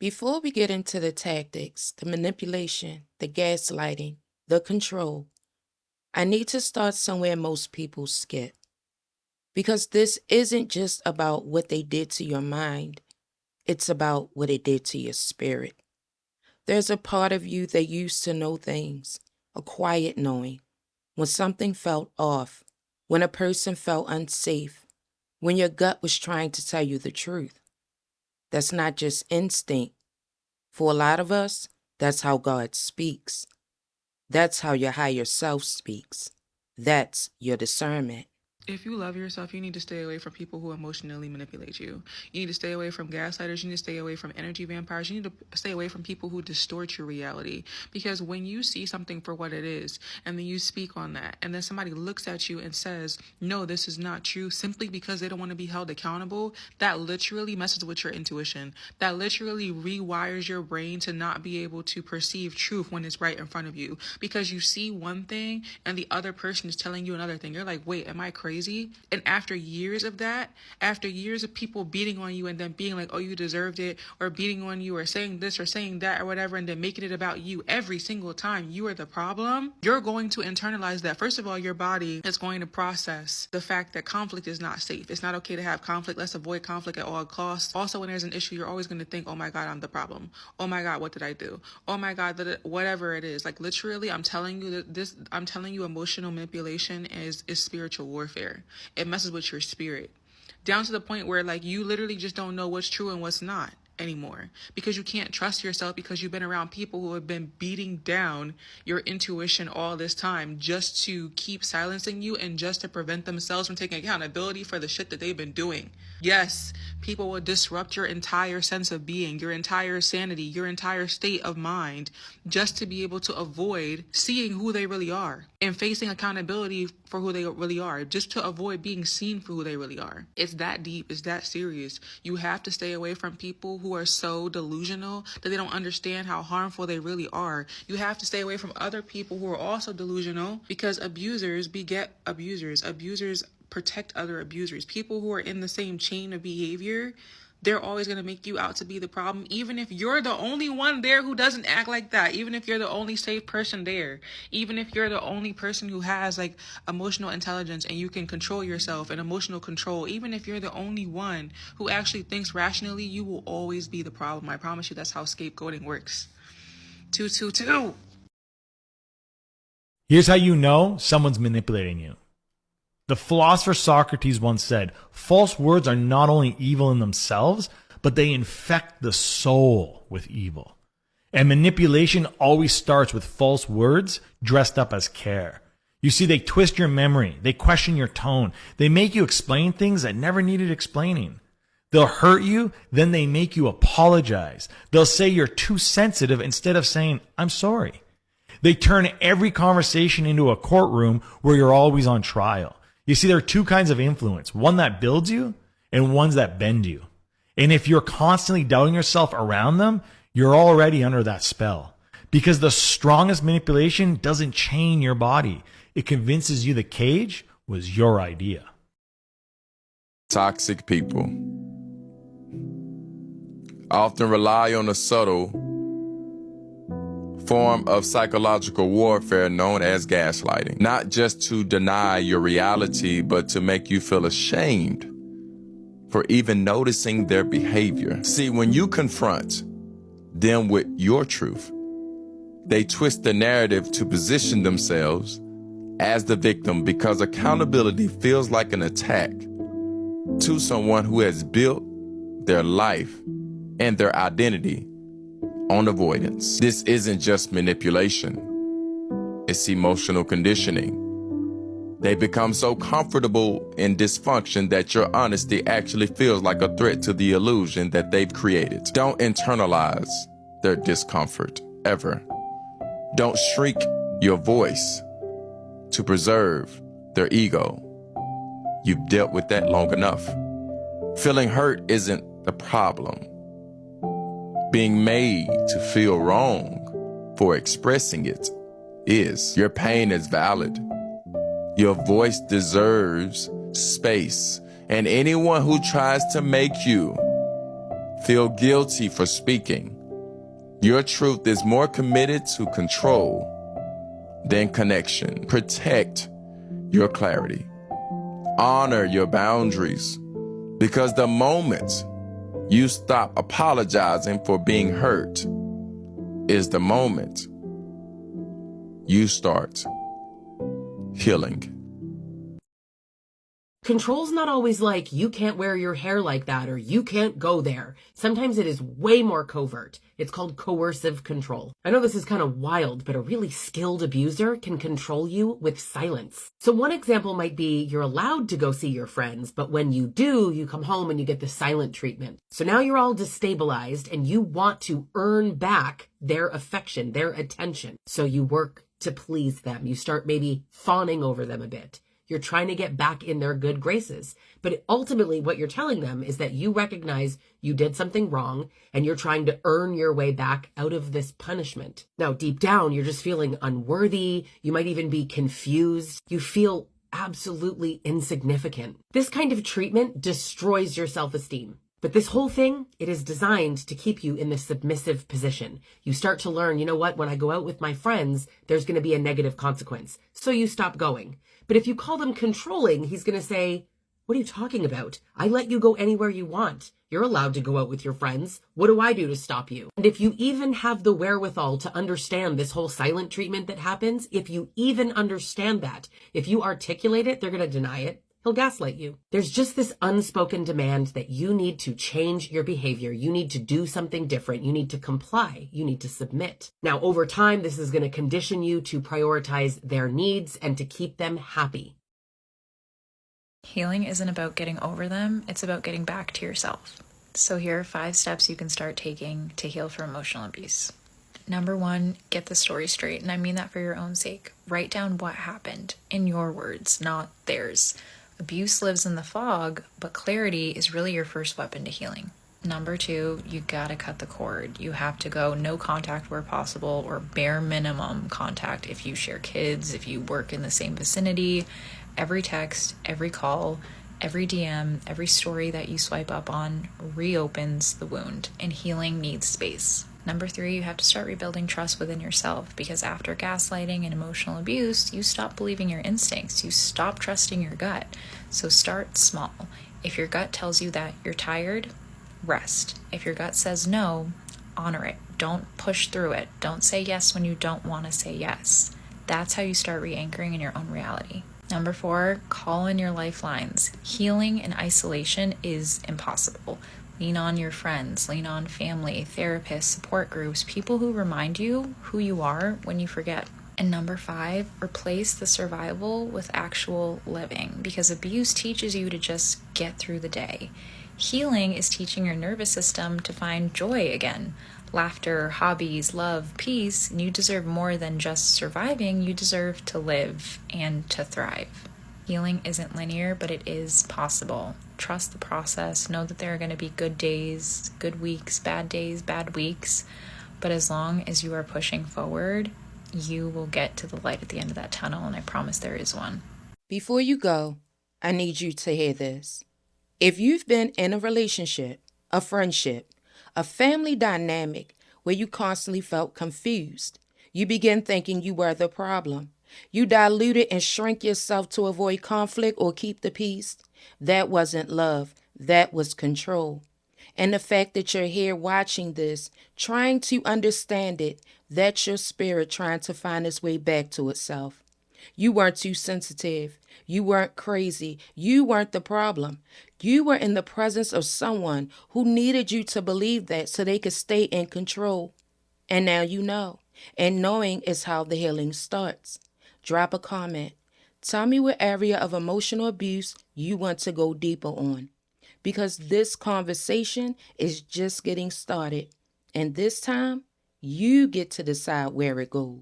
Before we get into the tactics, the manipulation, the gaslighting, the control, I need to start somewhere most people skip. Because this isn't just about what they did to your mind, it's about what it did to your spirit. There's a part of you that used to know things, a quiet knowing, when something felt off, when a person felt unsafe, when your gut was trying to tell you the truth. That's not just instinct. For a lot of us, that's how God speaks. That's how your higher self speaks. That's your discernment. If you love yourself, you need to stay away from people who emotionally manipulate you. You need to stay away from gaslighters. You need to stay away from energy vampires. You need to stay away from people who distort your reality. Because when you see something for what it is, and then you speak on that, and then somebody looks at you and says, no, this is not true, simply because they don't want to be held accountable, that literally messes with your intuition. That literally rewires your brain to not be able to perceive truth when it's right in front of you. Because you see one thing, and the other person is telling you another thing. You're like, wait, am I crazy? And after years of that, after years of people beating on you and then being like, oh, you deserved it, or beating on you or saying this or saying that or whatever, and then making it about you every single time you are the problem, you're going to internalize that. First of all, your body is going to process the fact that conflict is not safe. It's not okay to have conflict. Let's avoid conflict at all costs. Also, when there's an issue, you're always going to think, oh my God, I'm the problem. Oh my God, what did I do? Oh my God, whatever it is. Like literally, I'm telling you emotional manipulation is spiritual warfare. It messes with your spirit down to the point where like you literally just don't know what's true and what's not anymore, because you can't trust yourself, because you've been around people who have been beating down your intuition all this time just to keep silencing you and just to prevent themselves from taking accountability for the shit that they've been doing. Yes, people will disrupt your entire sense of being, your entire sanity, your entire state of mind, just to be able to avoid seeing who they really are and facing accountability for who they really are, just to avoid being seen for who they really are. It's that deep, it's that serious. You have to stay away from people who are so delusional that they don't understand how harmful they really are. You have to stay away from other people who are also delusional, because abusers beget abusers. Abusers protect other abusers. People who are in the same chain of behavior, they're always going to make you out to be the problem, even if you're the only one there who doesn't act like that, even if you're the only safe person there, even if you're the only person who has like emotional intelligence and you can control yourself and emotional control, even if you're the only one who actually thinks rationally, you will always be the problem. I promise you, that's how scapegoating works. 222. Here's how you know someone's manipulating you. The philosopher Socrates once said, false words are not only evil in themselves, but they infect the soul with evil. And manipulation always starts with false words dressed up as care. You see, they twist your memory, they question your tone, they make you explain things that never needed explaining. They'll hurt you, then they make you apologize. They'll say you're too sensitive instead of saying, I'm sorry. They turn every conversation into a courtroom where you're always on trial. You see, there are two kinds of influence, one that builds you and ones that bend you. And if you're constantly doubting yourself around them, you're already under that spell. Because the strongest manipulation doesn't chain your body. It convinces you the cage was your idea. Toxic people often rely on a subtle form of psychological warfare known as gaslighting, not just to deny your reality, but to make you feel ashamed for even noticing their behavior. See, when you confront them with your truth, they twist the narrative to position themselves as the victim, because accountability feels like an attack to someone who has built their life and their identity on avoidance. This isn't just manipulation, it's emotional conditioning. They become so comfortable in dysfunction that your honesty actually feels like a threat to the illusion that they've created. Don't internalize their discomfort, ever. Don't shrink your voice to preserve their ego. You've dealt with that long enough. Feeling hurt isn't the problem. Being made to feel wrong for expressing it is. Your pain is valid. Your voice deserves space. And anyone who tries to make you feel guilty for speaking. Your truth is more committed to control than connection. Protect your clarity. Honor your boundaries, because the moment you stop apologizing for being hurt is the moment you start healing. Control's not always like, you can't wear your hair like that, or you can't go there. Sometimes it is way more covert. It's called coercive control. I know this is kind of wild, but a really skilled abuser can control you with silence. So one example might be, you're allowed to go see your friends, but when you do, you come home and you get the silent treatment. So now you're all destabilized and you want to earn back their affection, their attention. So you work to please them. You start maybe fawning over them a bit. You're trying to get back in their good graces. But ultimately, what you're telling them is that you recognize you did something wrong and you're trying to earn your way back out of this punishment. Now, deep down, you're just feeling unworthy. You might even be confused. You feel absolutely insignificant. This kind of treatment destroys your self-esteem. But this whole thing, it is designed to keep you in this submissive position. You start to learn, you know what, when I go out with my friends, there's going to be a negative consequence. So you stop going. But if you call them controlling, he's going to say, what are you talking about? I let you go anywhere you want. You're allowed to go out with your friends. What do I do to stop you? And if you even have the wherewithal to understand this whole silent treatment that happens, if you even understand that, if you articulate it, they're going to deny it. He'll gaslight you. There's just this unspoken demand that you need to change your behavior. You need to do something different. You need to comply. You need to submit. Now, over time, this is going to condition you to prioritize their needs and to keep them happy. Healing isn't about getting over them. It's about getting back to yourself. So here are 5 steps you can start taking to heal from emotional abuse. Number 1, get the story straight. And I mean that for your own sake. Write down what happened in your words, not theirs. Abuse lives in the fog, but clarity is really your first weapon to healing. Number 2, you gotta cut the cord. You have to go no contact where possible, or bare minimum contact if you share kids, if you work in the same vicinity. Every text, every call, every DM, every story that you swipe up on reopens the wound, and healing needs space. Number 3, you have to start rebuilding trust within yourself, because after gaslighting and emotional abuse, you stop believing your instincts. You stop trusting your gut. So start small. If your gut tells you that you're tired, rest. If your gut says no, honor it. Don't push through it. Don't say yes when you don't want to say yes. That's how you start re-anchoring in your own reality. Number 4, call in your lifelines. Healing in isolation is impossible. Lean on your friends, lean on family, therapists, support groups, people who remind you who you are when you forget. And number 5, replace the survival with actual living, because abuse teaches you to just get through the day. Healing is teaching your nervous system to find joy again. Laughter, hobbies, love, peace, and you deserve more than just surviving. You deserve to live and to thrive. Healing isn't linear, but it is possible. Trust the process. Know that there are going to be good days, good weeks, bad weeks. But as long as you are pushing forward, you will get to the light at the end of that tunnel, and I promise there is one. Before you go, I need you to hear this. If you've been in a relationship, a friendship, a family dynamic where you constantly felt confused, you began thinking you were the problem, you diluted and shrank yourself to avoid conflict or keep the peace, that wasn't love, that was control. And the fact that you're here watching this, trying to understand it, that's your spirit trying to find its way back to itself. You weren't too sensitive. You weren't crazy. You weren't the problem. You were in the presence of someone who needed you to believe that so they could stay in control. And now you know. And knowing is how the healing starts. Drop a comment. Tell me what area of emotional abuse you want to go deeper on. Because this conversation is just getting started. And this time, you get to decide where it goes.